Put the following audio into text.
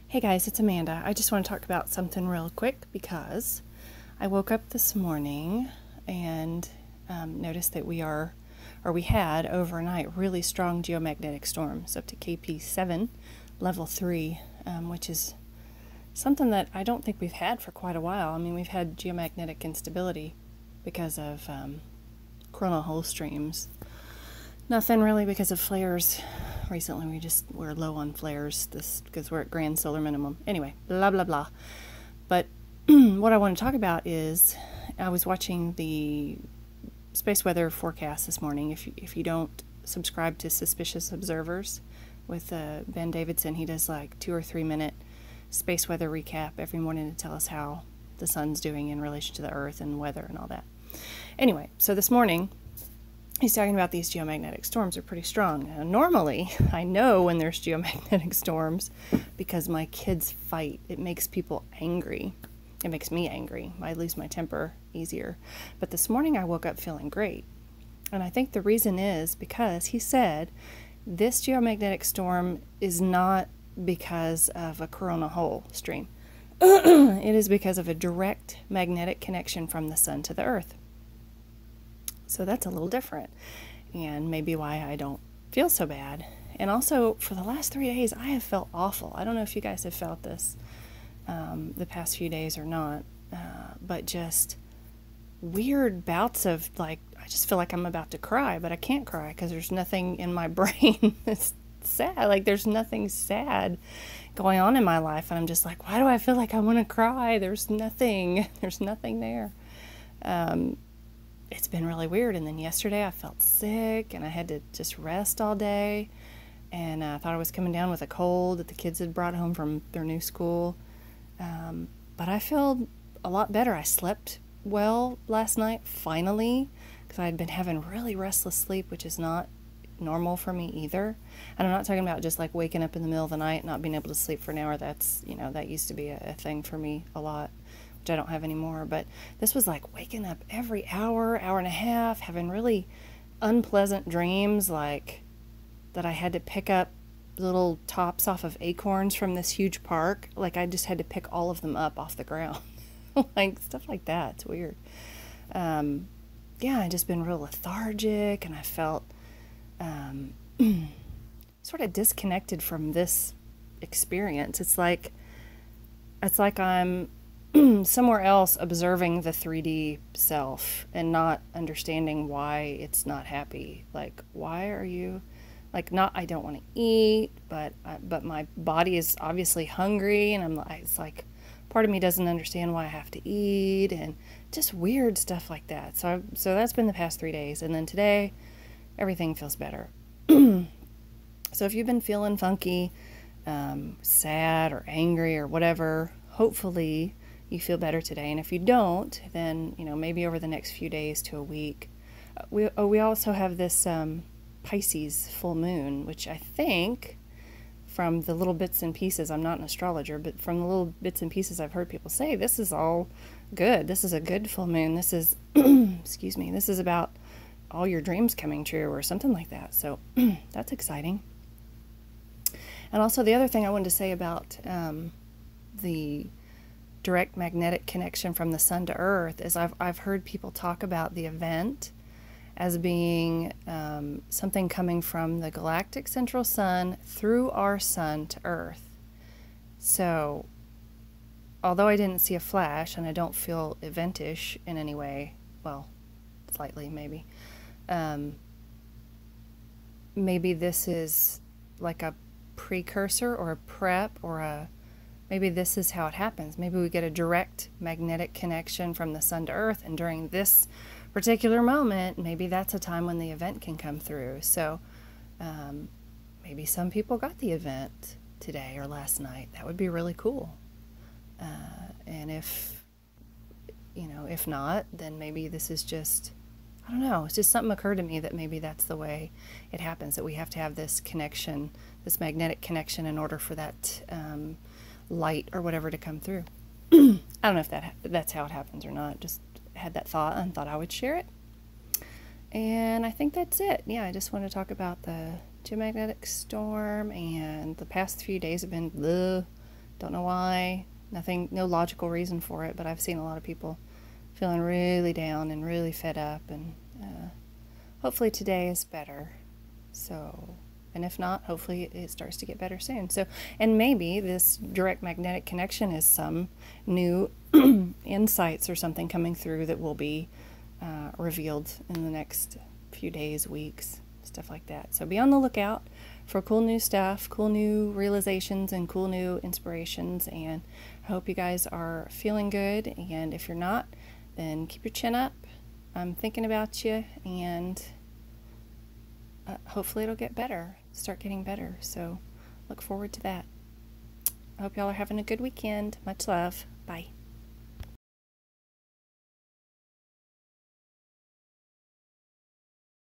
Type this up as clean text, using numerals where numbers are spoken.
Hey guys, it's Amanda. I just want to talk about something real quick because I woke up this morning and noticed that we had overnight really strong geomagnetic storms up to KP7, level 3, which is something that I don't think we've had for quite a while. I mean, we've had geomagnetic instability because of coronal hole streams. Nothing really because of flares. Recently we're low on flares because we're at grand solar minimum. Anyway, blah blah blah. But what I want to talk about is I was watching the space weather forecast this morning. If you don't subscribe to Suspicious Observers with Ben Davidson, he does like 2 or 3 minute space weather recap every morning to tell us how the sun's doing in relation to the earth and weather and all that. Anyway, so this morning he's talking about these geomagnetic storms are pretty strong. Now, normally, I know when there's geomagnetic storms because my kids fight. It makes people angry. It makes me angry. I lose my temper easier. But this morning I woke up feeling great. And I think the reason is because he said this geomagnetic storm is not because of a coronal hole stream. It is because of a direct magnetic connection from the sun to the earth. So that's a little different, and maybe why I don't feel so bad. And also, for the last 3 days, I have felt awful. I don't know if you guys have felt this the past few days or not, but just weird bouts of, like, I just feel like I'm about to cry, but I can't cry because there's nothing in my brain that's sad. Like, there's nothing sad going on in my life, and I'm just like, why do I feel like I want to cry? There's nothing there. It's been really weird. And then yesterday I felt sick and I had to just rest all day, and I thought I was coming down with a cold that the kids had brought home from their new school, but I feel a lot better. I slept well last night finally because I had been having really restless sleep, which is not normal for me either. And I'm not talking about just like waking up in the middle of the night not being able to sleep for an hour. That's, that used to be a thing for me a lot, I don't have anymore. But this was like waking up every hour and a half, having really unpleasant dreams, like that I had to pick up little tops off of acorns from this huge park. Like I just had to pick all of them up off the ground. Like stuff like that. It's weird. I just been real lethargic, and I felt sort of disconnected from this experience. It's like I'm somewhere else observing the 3D self and not understanding why it's not happy. Like, why are you, like, not, I don't want to eat, but my body is obviously hungry, and it's like, part of me doesn't understand why I have to eat, and just weird stuff like that. So that's been the past 3 days, and then today, everything feels better. So if you've been feeling funky, sad or angry or whatever, hopefully you feel better today. And if you don't, then maybe over the next few days to a week. We also have this Pisces full moon, which I think, from the little bits and pieces, I'm not an astrologer, but from the little bits and pieces I've heard people say, this is all good. This is a good full moon. This is excuse me, this is about all your dreams coming true or something like that. So that's exciting. And also the other thing I wanted to say about the direct magnetic connection from the sun to earth is I've heard people talk about the event as being something coming from the galactic central sun through our sun to earth. So although I didn't see a flash and I don't feel eventish in any way, well, slightly maybe, maybe this is like a precursor or a prep, or maybe this is how it happens. Maybe we get a direct magnetic connection from the sun to earth, and during this particular moment, maybe that's a time when the event can come through. So maybe some people got the event today or last night. That would be really cool. And if not, then maybe this is just, I don't know, it's just something occurred to me that maybe that's the way it happens, that we have to have this connection, this magnetic connection, in order for that light or whatever to come through. I don't know if that's how it happens or not. Just had that thought and thought I would share it. And I think that's it. Yeah, I just want to talk about the geomagnetic storm, and the past few days have been Don't know why. Nothing, no logical reason for it, but I've seen a lot of people feeling really down and really fed up, and hopefully today is better. So, and if not, hopefully it starts to get better soon. So, and maybe this direct magnetic connection is some new insights or something coming through that will be revealed in the next few days, weeks, stuff like that. So be on the lookout for cool new stuff, cool new realizations, and cool new inspirations. And I hope you guys are feeling good. And if you're not, then keep your chin up. I'm thinking about you, and hopefully it'll get better, start getting better. So look forward to that. I hope y'all are having a good weekend. Much love. Bye.